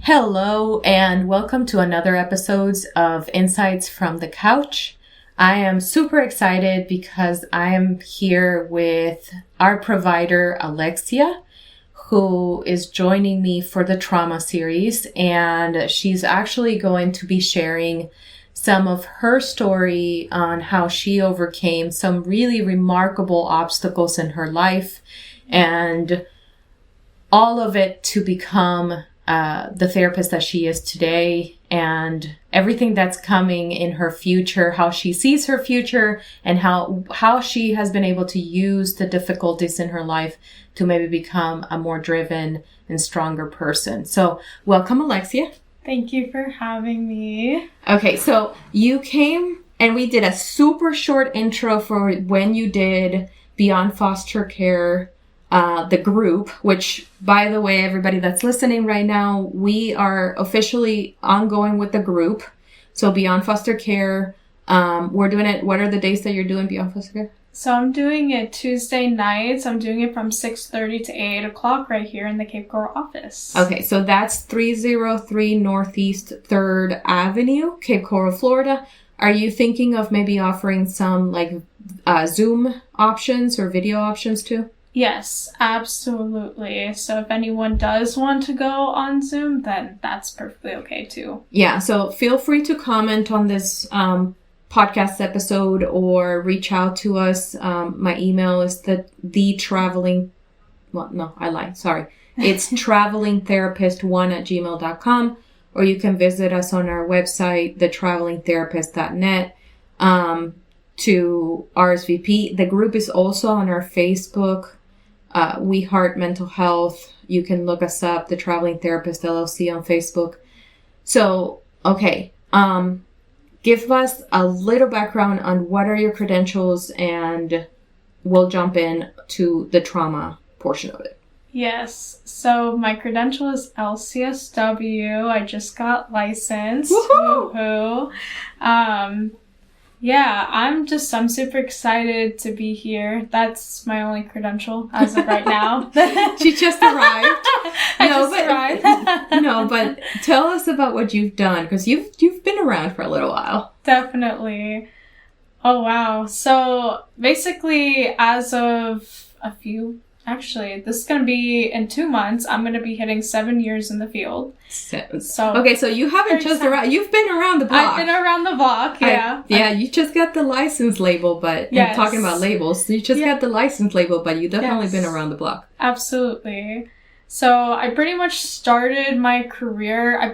Hello and welcome to another episode of Insights from the Couch. I am super excited because I am here with our provider, Alexia, who is joining me for the trauma series, and she's actually going to be sharing some of her story on how she overcame some really remarkable obstacles in her life and all of it to become the therapist that she is today, and everything that's coming in her future, how she sees her future, and how she has been able to use the difficulties in her life to maybe become a more driven and stronger person. So welcome, Alexia. Thank you for having me. Okay, so you came and we did a super short intro for when you did Beyond Foster Care, the group, which, by the way, everybody that's listening right now, we are officially ongoing with the group. So Beyond Foster Care, we're doing it. What are the days that you're doing Beyond Foster Care? So I'm doing it Tuesday nights. I'm doing it from 6:30 to 8 o'clock right here in the Cape Coral office. Okay, so that's 303 Northeast 3rd Avenue, Cape Coral, Florida. Are you thinking of maybe offering some Zoom options or video options too? Yes, absolutely. So if anyone does want to go on Zoom, then that's perfectly okay too. Yeah, so feel free to comment on this podcast episode or reach out to us. My email is it's travelingtherapist1@gmail.com, or you can visit us on our website, thetravelingtherapist.net, to RSVP. The group is also on our Facebook. We Heart Mental Health. You can look us up, the Traveling Therapist LLC on Facebook. So, okay. Give us a little background on what are your credentials, and we'll jump in to the trauma portion of it. Yes. So my credential is LCSW. I just got licensed. Woohoo! Woohoo! Yeah, I'm super excited to be here. That's my only credential as of right now. She just arrived. Arrived. No, but tell us about what you've done, because you've been around for a little while. Definitely. Oh, wow. So basically, as of this is going to be in 2 months, I'm going to be hitting 7 years in the field. Okay, so you haven't just arrived. You've been around the block. I've been around the block, yeah. You just got the license label, but yes. Talking about labels, you just got the license label, but you definitely been around the block. Absolutely. So I pretty much started my career, in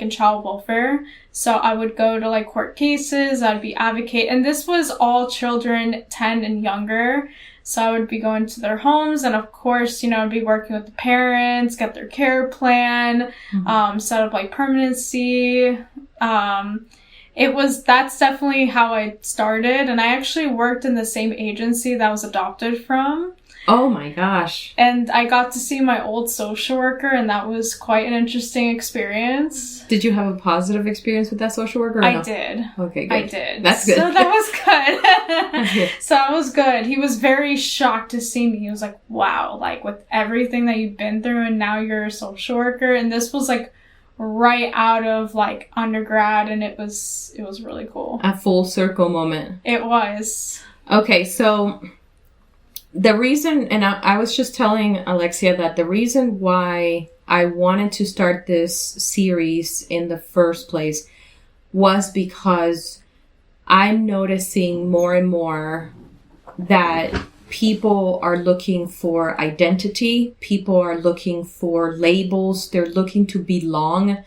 child welfare. So I would go to court cases, I'd be advocate, and this was all children 10 and younger. So I would be going to their homes, and of course, I'd be working with the parents, get their care plan, set up permanency. That's definitely how I started. And I actually worked in the same agency that I was adopted from. Oh my gosh. And I got to see my old social worker, and that was quite an interesting experience. Did you have a positive experience with that social worker? I did. Okay, good. I did. That's good. So that was good. So that was good. He was very shocked to see me. He was like, wow, with everything that you've been through, and now you're a social worker. And this was right out of undergrad, and it was really cool. A full circle moment. It was. Okay, so the reason, and I was just telling Alexia that the reason why I wanted to start this series in the first place was because I'm noticing more and more that people are looking for identity. People are looking for labels. They're looking to belong.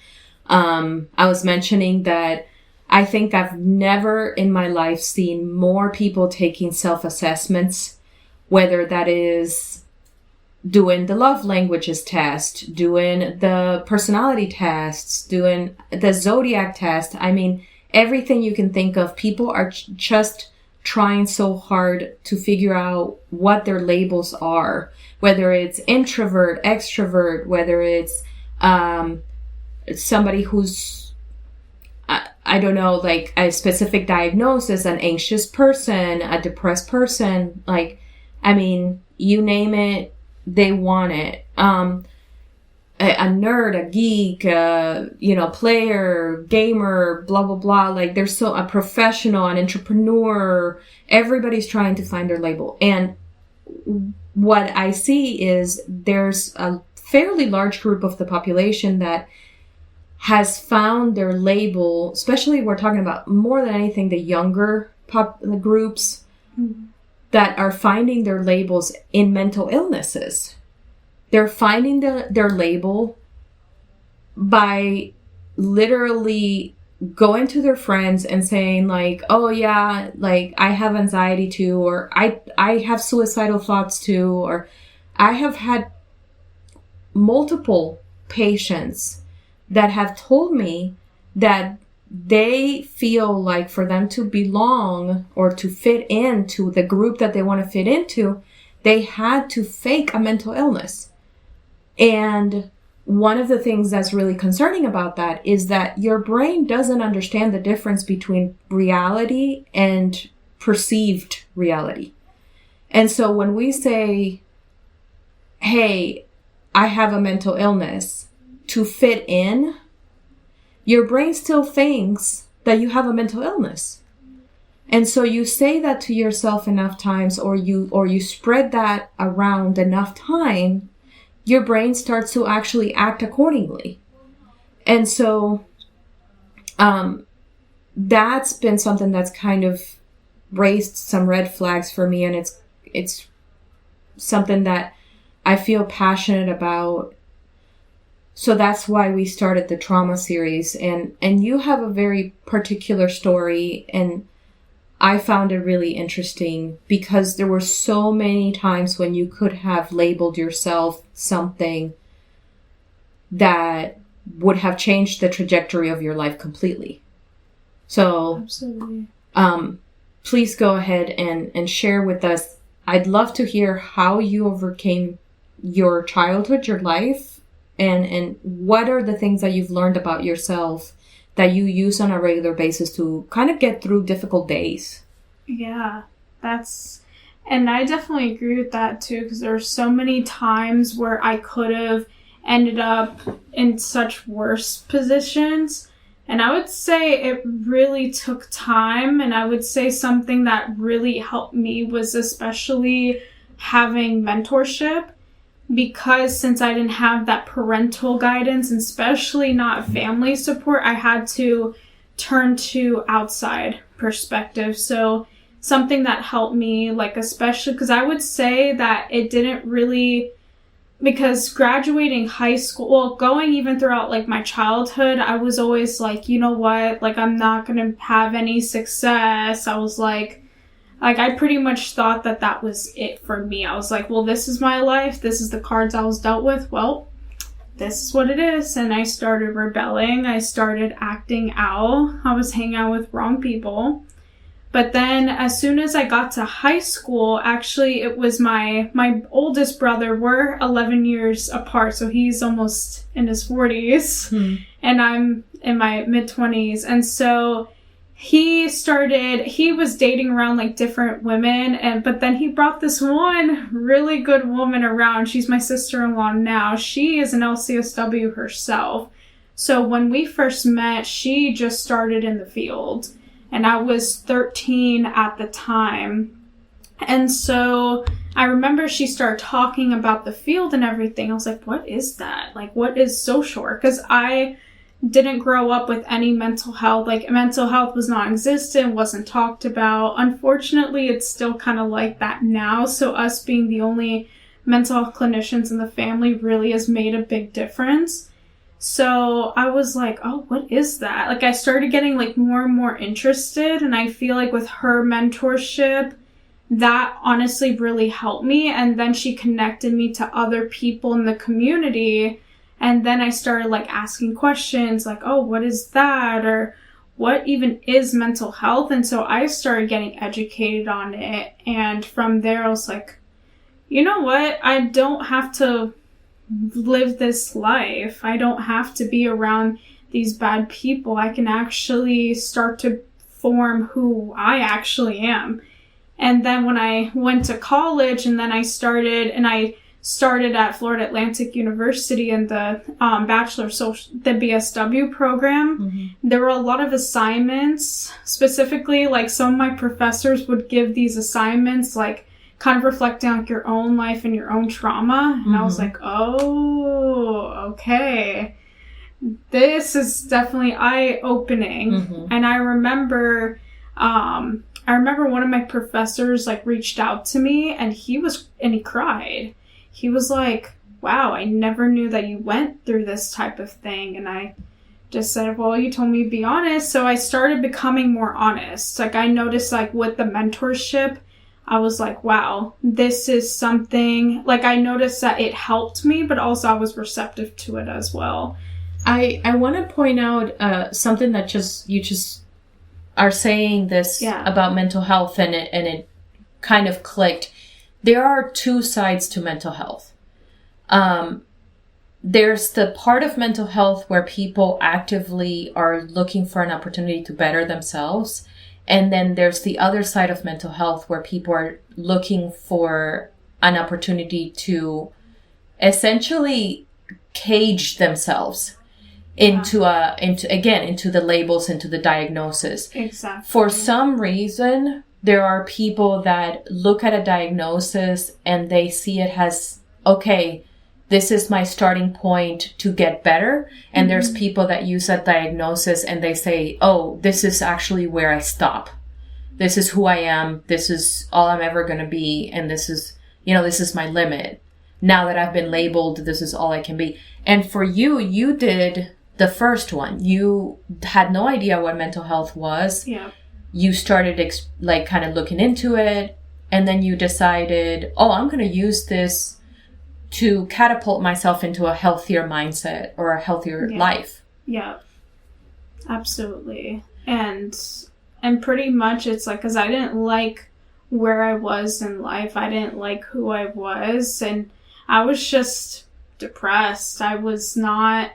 I was mentioning that I think I've never in my life seen more people taking self-assessments, whether that is doing the love languages test, doing the personality tests, doing the zodiac test. I mean, everything you can think of. People are just trying so hard to figure out what their labels are, whether it's introvert, extrovert, whether it's somebody who's, I don't know, a specific diagnosis, an anxious person, a depressed person, I mean, you name it, they want it. a nerd, a geek, player, gamer, blah, blah, blah. Like there's a professional, an entrepreneur, everybody's trying to find their label. And what I see is there's a fairly large group of the population that has found their label, especially we're talking about more than anything, the younger groups that are finding their labels in mental illnesses. They're finding their label by literally going to their friends and saying like, oh yeah, like I have anxiety too, or I have suicidal thoughts too, or I have had multiple patients that have told me that they feel like for them to belong or to fit into the group that they want to fit into, they had to fake a mental illness. And one of the things that's really concerning about that is that your brain doesn't understand the difference between reality and perceived reality. And so when we say, hey, I have a mental illness to fit in, your brain still thinks that you have a mental illness. And so you say that to yourself enough times, or you spread that around enough time, your brain starts to actually act accordingly. And so that's been something that's kind of raised some red flags for me, and it's something that I feel passionate about. So that's why we started the trauma series, and you have a very particular story, and I found it really interesting because there were so many times when you could have labeled yourself something that would have changed the trajectory of your life completely. So absolutely. Please go ahead and share with us. I'd love to hear how you overcame your childhood, your life, and what are the things that you've learned about yourself that you use on a regular basis to kind of get through difficult days. Yeah, and I definitely agree with that too, because there are so many times where I could have ended up in such worse positions. And I would say it really took time. And I would say something that really helped me was especially having mentorship. Because since I didn't have that parental guidance, and especially not family support, I had to turn to outside perspective. So something that helped me, like especially, because I would say that it didn't really, because graduating high school, well, going even throughout like my childhood, I was always like, you know what, like I'm not going to have any success. I was like I pretty much thought that was it for me. I was like, well, this is my life. This is the cards I was dealt with. Well, this is what it is. And I started rebelling. I started acting out. I was hanging out with wrong people. But then as soon as I got to high school, actually, it was my oldest brother. We're 11 years apart. So he's almost in his 40s and I'm in my mid-20s. And so he was dating around like different women, but then he brought this one really good woman around. She's my sister-in-law now. She is an LCSW herself. So when we first met, she just started in the field and I was 13 at the time. And so I remember she started talking about the field and everything. I was like, what is that? Like, what is social work? Because I didn't grow up with any mental health. Like, mental health was non-existent, wasn't talked about. Unfortunately, it's still kind of like that now. So us being the only mental health clinicians in the family really has made a big difference. So I was like, oh, what is that? Like, I started getting like more and more interested. And I feel like with her mentorship, that honestly really helped me. And then she connected me to other people in the community. And then I started like asking questions like, oh, what is that? Or what even is mental health? And so I started getting educated on it. And from there, I was like, you know what? I don't have to live this life. I don't have to be around these bad people. I can actually start to form who I actually am. And then when I went to college and then I started and I started at Florida Atlantic University in the the BSW program. There were a lot of assignments, specifically like some of my professors would give these assignments like kind of reflecting on your own life and your own trauma. And I was like, oh, okay. This is definitely eye-opening. And I remember one of my professors like reached out to me and he cried. He was like, wow, I never knew that you went through this type of thing. And I just said, well, you told me to be honest. So I started becoming more honest. Like I noticed like with the mentorship, I was like, wow, this is something, like I noticed that it helped me, but also I was receptive to it as well. I want to point out something that you just are saying this about mental health and it kind of clicked. There are two sides to mental health. There's the part of mental health where people actively are looking for an opportunity to better themselves. And then there's the other side of mental health where people are looking for an opportunity to essentially cage themselves into the labels, into the diagnosis. Exactly. For some reason, there are people that look at a diagnosis and they see it as, okay, this is my starting point to get better. And there's people that use that diagnosis and they say, oh, this is actually where I stop. This is who I am. This is all I'm ever going to be. And this is my limit. Now that I've been labeled, this is all I can be. And for you did the first one. You had no idea what mental health was. Yeah. You started kind of looking into it, and then you decided, oh, I'm going to use this to catapult myself into a healthier mindset or a healthier life. Yeah, absolutely. And pretty much it's like, because I didn't like where I was in life. I didn't like who I was, and I was just depressed. I was not,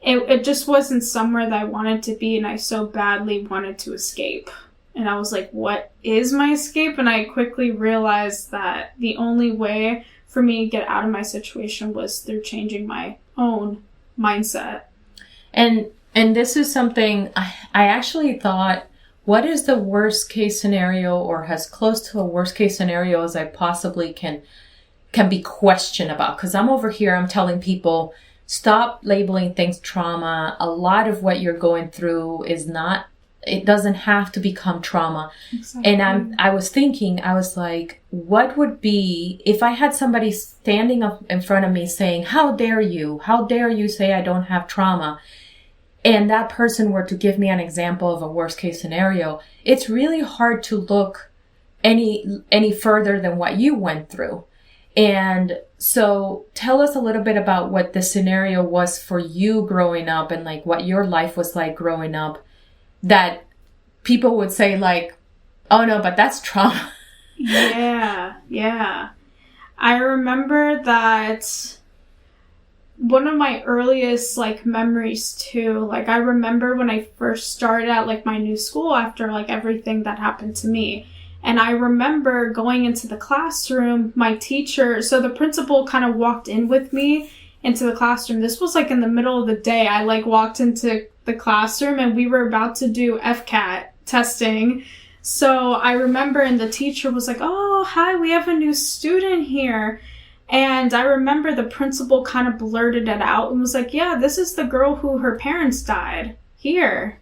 it just wasn't somewhere that I wanted to be, and I so badly wanted to escape. And I was like, what is my escape? And I quickly realized that the only way for me to get out of my situation was through changing my own mindset. And this is something I actually thought, what is the worst case scenario, or as close to a worst case scenario as I possibly can be questioned about? Because I'm over here, I'm telling people, stop labeling things trauma. A lot of what you're going through is not, it doesn't have to become trauma. Exactly. And I was thinking, I was like, what would be if I had somebody standing up in front of me saying, how dare you say I don't have trauma? And that person were to give me an example of a worst case scenario. It's really hard to look any further than what you went through. And so tell us a little bit about what the scenario was for you growing up, and like what your life was like growing up, that people would say like, oh no, but that's trauma. Yeah. I remember that one of my earliest like memories too, like I remember when I first started at like my new school after like everything that happened to me. And I remember going into the classroom, my teacher, so the principal kind of walked in with me into the classroom. This was like in the middle of the day. I like walked into the classroom and we were about to do FCAT testing. So I remember, and the teacher was like, oh, hi, we have a new student here. And I remember the principal kind of blurted it out and was like, yeah, this is the girl who her parents died here.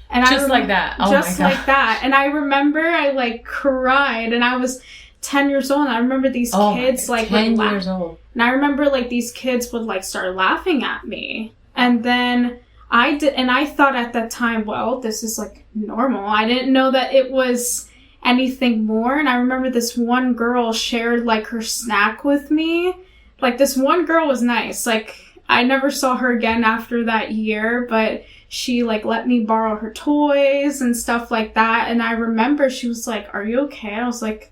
And just like that. Oh just like that. And I remember I like cried, and I was 10 years old. And I remember these kids like 10 years old. And I remember like these kids would like start laughing at me. And then I thought at that time, well, this is like normal. I didn't know that it was anything more. And I remember this one girl shared like her snack with me. Like this one girl was nice. Like I never saw her again after that year, but she like let me borrow her toys and stuff like that. And I remember she was like, are you okay? I was like,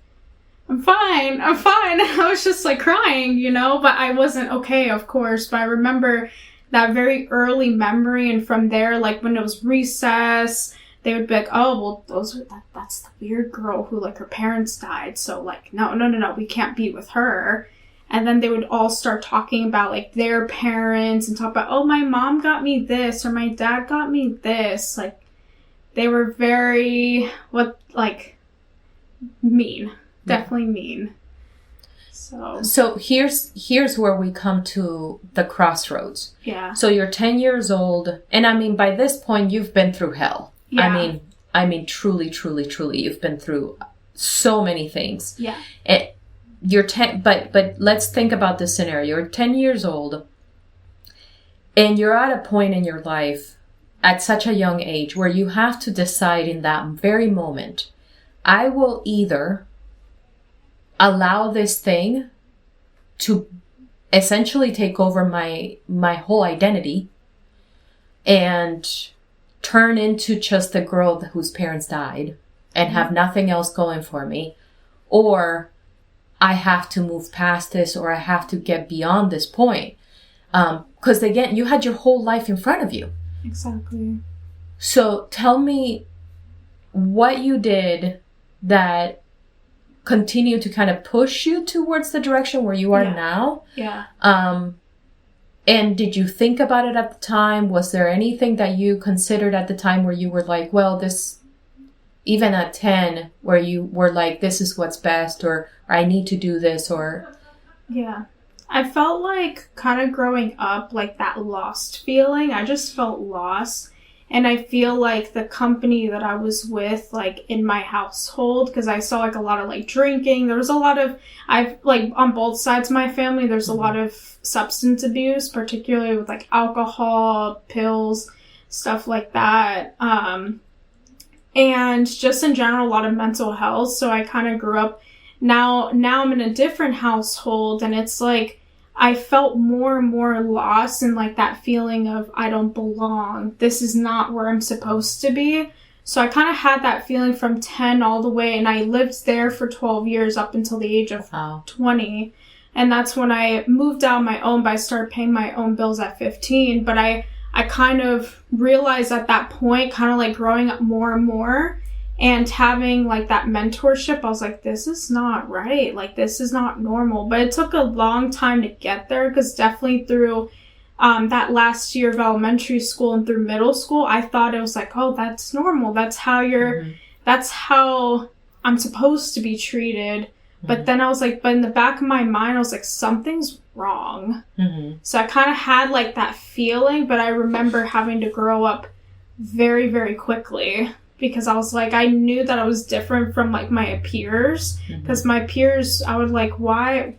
I'm fine. I was just like crying, but I wasn't okay, of course. But I remember that very early memory. And from there, like when it was recess, they would be like, oh, well, that's the weird girl who like her parents died. So like, no, we can't be with her. And then they would all start talking about like their parents and talk about, oh, my mom got me this or my dad got me this. Like they were very mean. Definitely mean. So here's where we come to the crossroads. Yeah. So you're 10 years old, and I mean by this point you've been through hell. Yeah. I mean truly you've been through so many things. Yeah. You're 10, but let's think about this scenario. You're 10 years old and you're at a point in your life at such a young age where you have to decide in that very moment, I will either allow this thing to essentially take over my whole identity and turn into just the girl whose parents died and have nothing else going for me, or I have to move past this, or I have to get beyond this point. Because again, you had your whole life in front of you. Exactly. So tell me what you did that continued to kind of push you towards the direction where you are now. Yeah. And did you think about it at the time? Was there anything that you considered at the time where you were like, well, this, even at 10, where you were like, this is what's best, or I need to do this, or... Yeah. I felt like kind of growing up, like that lost feeling. I just felt lost. And I feel like the company that I was with, like in my household, because I saw like a lot of like drinking. There was a lot of, on both sides of my family, there's a lot of substance abuse, particularly with like alcohol, pills, stuff like that. And just in general, a lot of mental health. So I kind of grew up. Now I'm in a different household, and it's like I felt more and more lost in like that feeling of I don't belong. This is not where I'm supposed to be. So I kind of had that feeling from 10 all the way, and I lived there for 12 years up until the age of 20. And that's when I moved out on my own, but I started paying my own bills at 15. But I kind of realized at that point, kind of like growing up more and more, and having like that mentorship, I was like, this is not right. Like, this is not normal. But it took a long time to get there, because definitely through that last year of elementary school and through middle school, I thought it was like, oh, that's normal. That's how that's how I'm supposed to be treated. But then I was like, but in the back of my mind, I was like, something's wrong. So I kind of had like that feeling, but I remember having to grow up very, very quickly. Because I was like, I knew that I was different from like my peers. Because my peers, I would like, why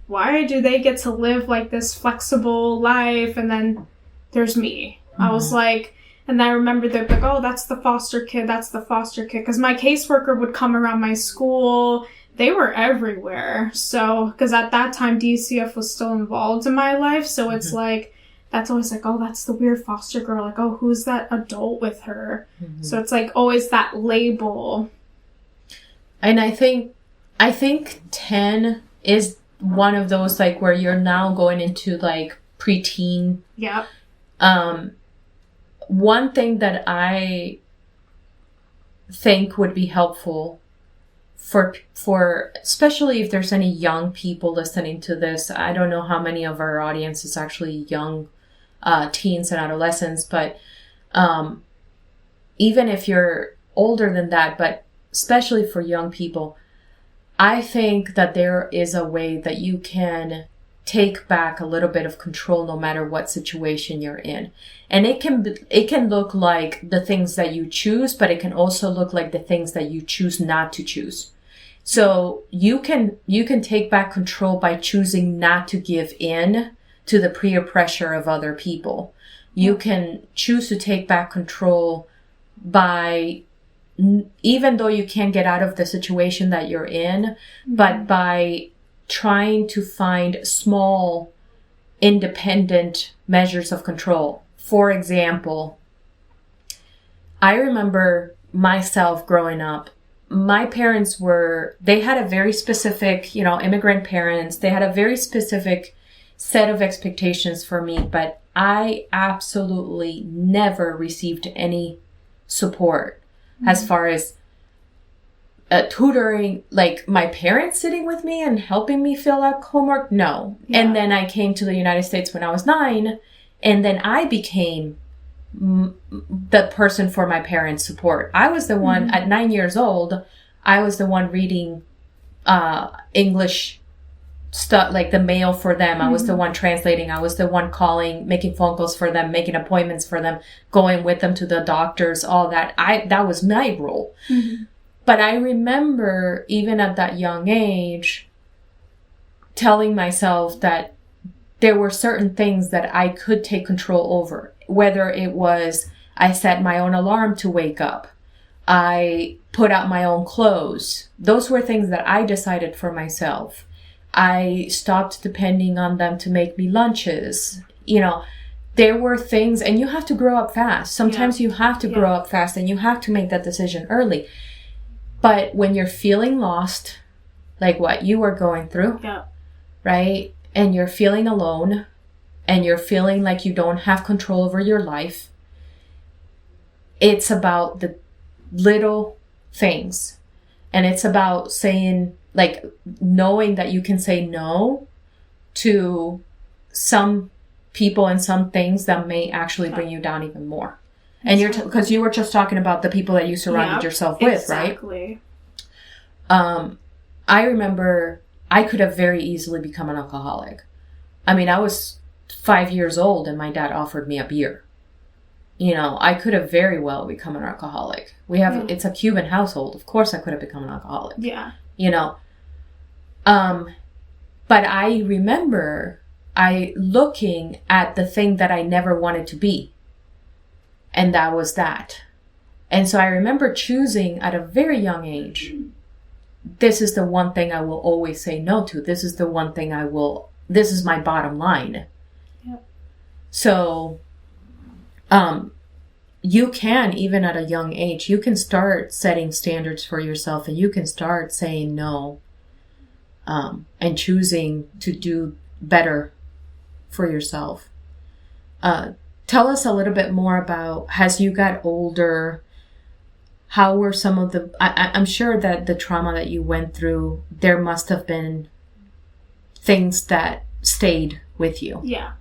do they get to live like this flexible life? And then there's me. I was like, and I remember they're like, oh, that's the foster kid. That's the foster kid. Because my caseworker would come around my school. They were everywhere. So, because at that time, DCF was still involved in my life. So it's like, that's always like, oh, that's the weird foster girl. Like, oh, who's that adult with her? So it's like always that label. And I think 10 is one of those like where you're now going into like preteen. Yeah. One thing that I think would be helpful for especially if there's any young people listening to this. I don't know how many of our audience is actually young teens and adolescents, but even if you're older than that, but especially for young people, I think that there is a way that you can take back a little bit of control no matter what situation you're in. And it can look like the things that you choose, but it can also look like the things that you choose not to choose. So you can take back control by choosing not to give in to the peer pressure of other people. You can choose to take back control by, even though you can't get out of the situation that you're in, but by trying to find small, independent measures of control. For example, I remember myself growing up, my parents they had a very specific, immigrant parents. They had a very specific set of expectations for me, but I absolutely never received any support as far as tutoring, like my parents sitting with me and helping me fill out homework. No. Yeah. And then I came to the United States when I was 9, and then I became the person for my parents' support. I was the one at 9 years old. I was the one reading English stuff, like the mail for them. I was the one translating. I was the one calling, making phone calls for them, making appointments for them, going with them to the doctors, all that. That was my role. But I remember, even at that young age, telling myself that there were certain things that I could take control over. Whether it was I set my own alarm to wake up, I put out my own clothes. Those were things that I decided for myself. I stopped depending on them to make me lunches. You know, there were things, and you have to grow up fast. Sometimes you have to grow up fast, and you have to make that decision early. But when you're feeling lost, like what you were going through, right? And you're feeling alone, and you're feeling like you don't have control over your life, it's about the little things. And it's about saying, like, knowing that you can say no to some people and some things that may actually bring you down even more. And because you were just talking about the people that you surrounded yourself with, right? I remember I could have very easily become an alcoholic. I mean, I was 5 years old and my dad offered me a beer. You know, I could have very well become an alcoholic. It's a Cuban household. Of course I could have become an alcoholic. Yeah. You know, but I remember looking at the thing that I never wanted to be. And that was that. And so I remember choosing at a very young age, this is the one thing I will always say no to. This is the one thing this is my bottom line. Yep. So, you can, even at a young age, you can start setting standards for yourself, and you can start saying no, and choosing to do better for yourself. Tell us a little bit more about, as you got older, how were some of I'm sure that the trauma that you went through, there must have been things that stayed with you. Yeah.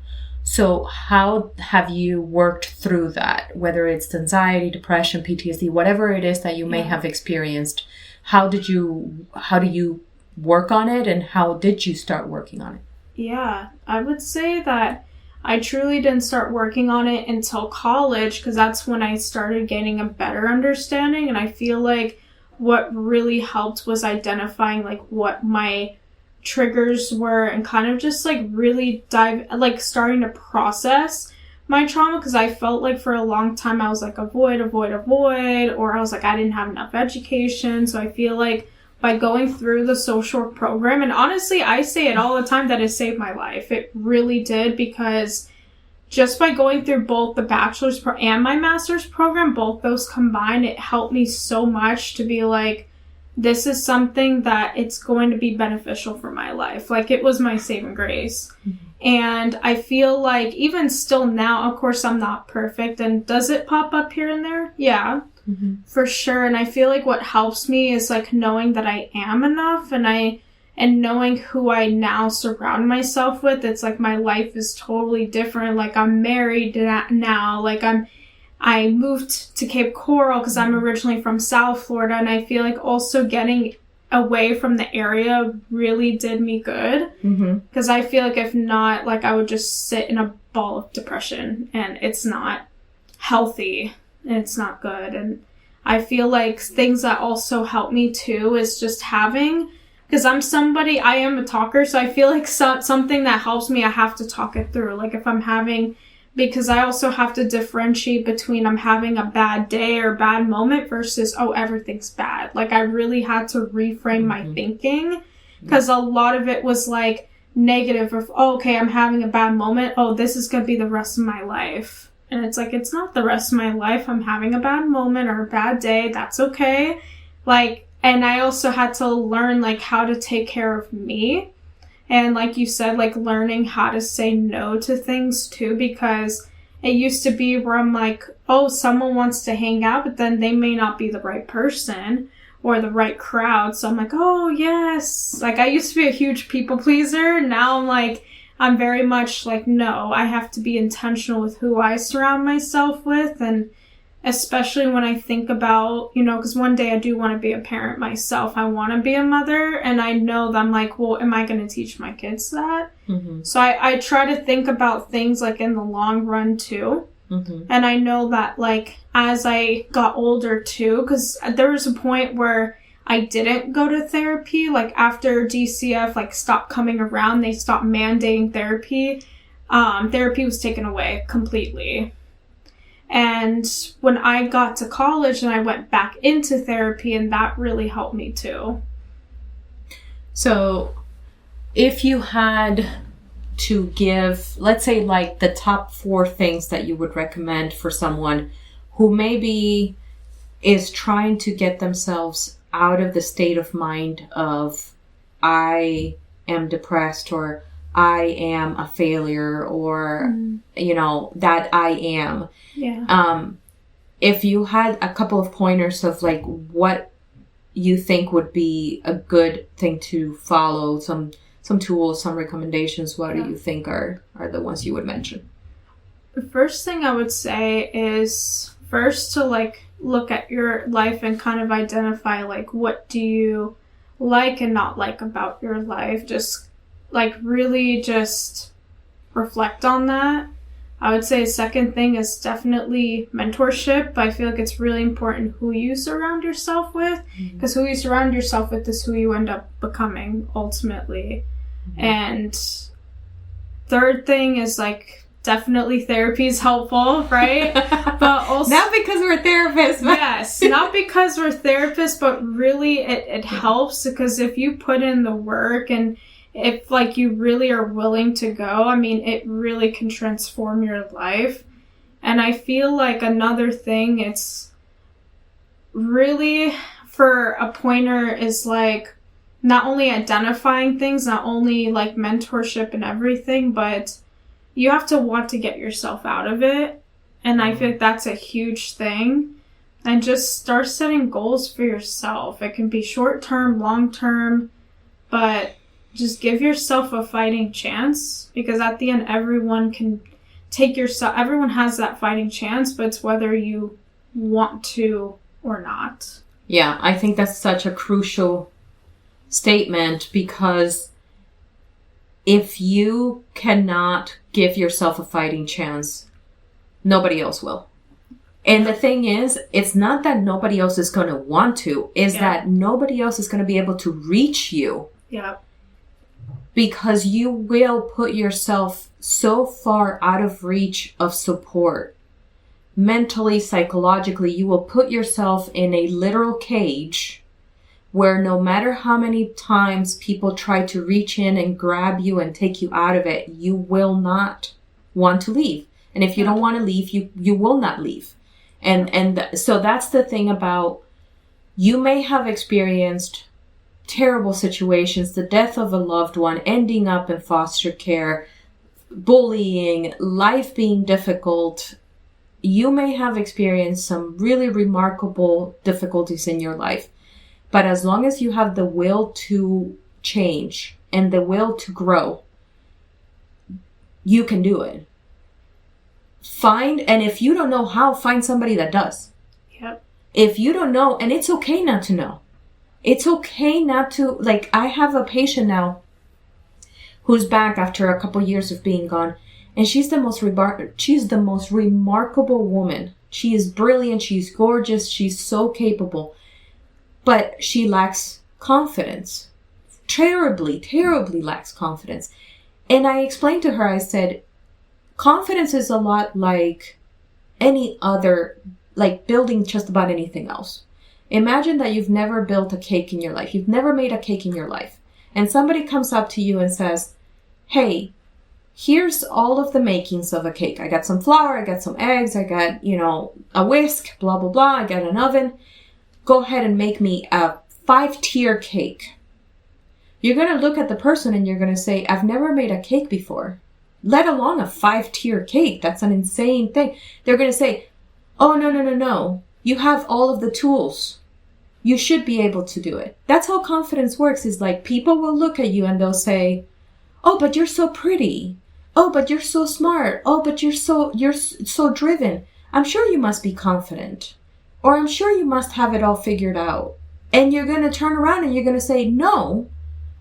So how have you worked through that? Whether it's anxiety, depression, PTSD, whatever it is that you may have experienced, how do you work on it, and how did you start working on it? Yeah, I would say that I truly didn't start working on it until college, because that's when I started gaining a better understanding. And I feel like what really helped was identifying like what my triggers were, and kind of just like really starting to process my trauma, because I felt like for a long time I was like avoid, or I was like I didn't have enough education. So I feel like by going through the social work program, and honestly I say it all the time that it saved my life. It really did, because just by going through both the bachelor's and my master's program, both those combined, it helped me so much to be like, this is something that it's going to be beneficial for my life. Like, it was my saving grace. Mm-hmm. And I feel like even still now, of course, I'm not perfect. And does it pop up here and there? Yeah, for sure. And I feel like what helps me is like knowing that I am enough, and knowing who I now surround myself with. It's like my life is totally different. Like, I'm married now. Like, I moved to Cape Coral because I'm originally from South Florida, and I feel like also getting away from the area really did me good, because I feel like if not, like I would just sit in a ball of depression, and it's not healthy and it's not good. And I feel like things that also help me too is just having, because I am a talker, so I feel like something that helps me, I have to talk it through. Like if I'm having, because I also have to differentiate between I'm having a bad day or bad moment versus, oh, everything's bad. Like I really had to reframe my thinking, because a lot of it was like negative of, oh, okay, I'm having a bad moment. Oh, this is going to be the rest of my life. And it's like, it's not the rest of my life. I'm having a bad moment or a bad day. That's okay. Like, and I also had to learn like how to take care of me. And like you said, like learning how to say no to things too, because it used to be where I'm like, oh, someone wants to hang out, but then they may not be the right person. or the right crowd. So I'm like, oh yes. Like I used to be a huge people pleaser. Now I'm like, I'm very much like, no, I have to be intentional with who I surround myself with. And especially when I think about, you know, because one day I do want to be a parent myself. I want to be a mother. And I know that I'm like, well, am I going to teach my kids that? Mm-hmm. So I try to think about things like in the long run too. Mm-hmm. And I know that like as I got older too, because there was a point where I didn't go to therapy. Like after DCF like stopped coming around, they stopped mandating therapy. Therapy was taken away completely. And when I got to college and I went back into therapy, and that really helped me too. So if you had to give, let's say like the top 4 things that you would recommend for someone who maybe is trying to get themselves out of the state of mind of I am depressed or I am a failure or, you know, that I am. Yeah. If you had a couple of pointers of like what you think would be a good thing to follow, some tools, some recommendations, what do you think are the ones you would mention? The first thing I would say is first to like look at your life and kind of identify like what do you like and not like about your life. Just like really just reflect on that. I would say a second thing is definitely mentorship. I feel like it's really important who you surround yourself with, because who you surround yourself with is who you end up becoming ultimately. And third thing is like definitely therapy is helpful, right? But also not because we're therapists. But yes, not because we're therapists, but really it helps because if you put in the work and if like you really are willing to go, I mean, it really can transform your life. And I feel like another thing, it's really for a pointer is like not only identifying things, not only like mentorship and everything, but you have to want to get yourself out of it. And I feel like that's a huge thing. And just start setting goals for yourself. It can be short-term, long-term, but just give yourself a fighting chance, because at the end, everyone has that fighting chance, but it's whether you want to or not. Yeah, I think that's such a crucial statement, because if you cannot give yourself a fighting chance, nobody else will. And the thing is, it's not that nobody else is going to want to, is that nobody else is going to be able to reach you. Yeah. Because you will put yourself so far out of reach of support. Mentally, psychologically, you will put yourself in a literal cage where no matter how many times people try to reach in and grab you and take you out of it, you will not want to leave. And if you don't want to leave, you will not leave. And so that's the thing about, you may have experienced terrible situations, the death of a loved one, ending up in foster care, bullying, life being difficult. You may have experienced some really remarkable difficulties in your life. But as long as you have the will to change and the will to grow, you can do it. And if you don't know how, find somebody that does. Yep. If you don't know, and it's okay not to know. It's okay not to, like, I have a patient now who's back after a couple years of being gone, and she's the most remarkable woman. She is brilliant, she's gorgeous, she's so capable, but she lacks confidence. Terribly lacks confidence. And I explained to her, I said, confidence is a lot like any other, like building just about anything else. Imagine that you've never built a cake in your life. You've never made a cake in your life. And somebody comes up to you and says, hey, here's all of the makings of a cake. I got some flour, I got some eggs, I got, a whisk, blah, blah, blah. I got an oven. Go ahead and make me a 5-tier cake. You're going to look at the person and you're going to say, I've never made a cake before, let alone a 5-tier cake. That's an insane thing. They're going to say, oh, no. You have all of the tools. you should be able to do it. That's how confidence works, is like people will look at you and they'll say, oh, but you're so pretty. Oh, but you're so smart. Oh, but you're so driven. I'm sure you must be confident. Or I'm sure you must have it all figured out. And you're going to turn around and you're going to say, no,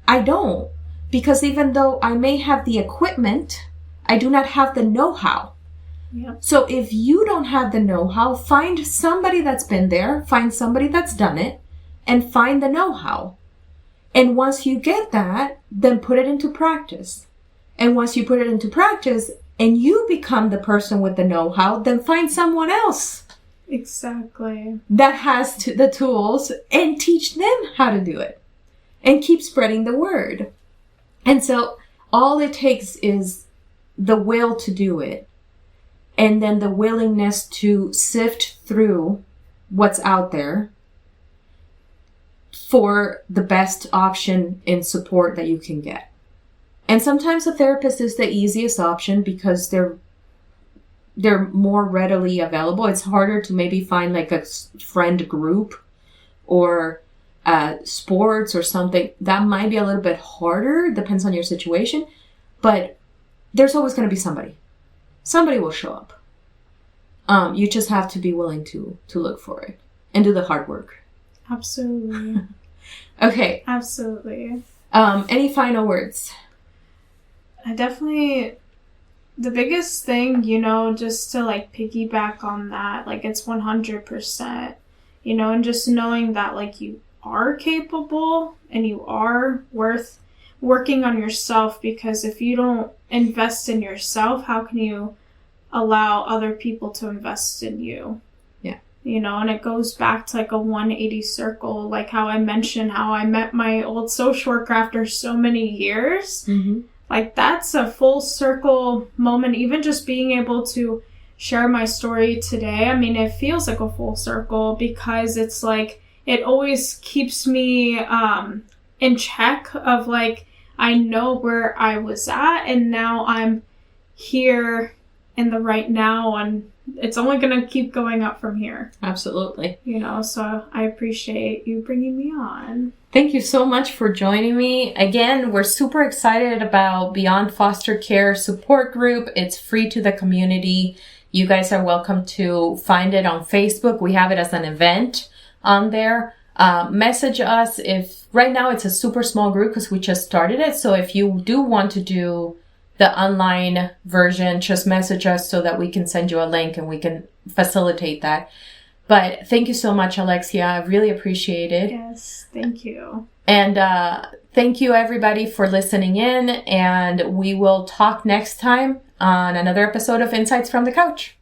I don't. Because even though I may have the equipment, I do not have the know-how. Yep. So if you don't have the know-how, find somebody that's been there, find somebody that's done it, and find the know-how. And once you get that, then put it into practice. And once you put it into practice and you become the person with the know-how, then find someone else. Exactly. That has the tools, and teach them how to do it. And keep spreading the word. And so all it takes is the will to do it. And then the willingness to sift through what's out there for the best option in support that you can get. And sometimes a therapist is the easiest option because they're more readily available. It's harder to maybe find like a friend group or sports or something. That might be a little bit harder, depends on your situation. But there's always going to be somebody. Somebody will show up. You just have to be willing to look for it and do the hard work. Absolutely. Okay. Absolutely. Any final words? The biggest thing, just to like piggyback on that, like it's 100%, and just knowing that like you are capable and you are worth working on yourself, because if you don't invest in yourself, how can you allow other people to invest in you? Yeah. And it goes back to like a 180 circle, like how I mentioned how I met my old social worker after so many years. Mm-hmm. Like that's a full circle moment. Even just being able to share my story today, I mean, it feels like a full circle, because it's like it always keeps me in check of like, I know where I was at and now I'm here in the right now, and it's only going to keep going up from here. Absolutely. So I appreciate you bringing me on. Thank you so much for joining me. Again, we're super excited about Beyond Foster Care Support Group. It's free to the community. You guys are welcome to find it on Facebook. We have it as an event on there. Message us if right now it's a super small group because we just started it. So if you do want to do the online version, just message us so that we can send you a link and we can facilitate that. But thank you so much, Alexia. I really appreciate it. Yes, thank you. And thank you, everybody, for listening in. And we will talk next time on another episode of Insights from the Couch.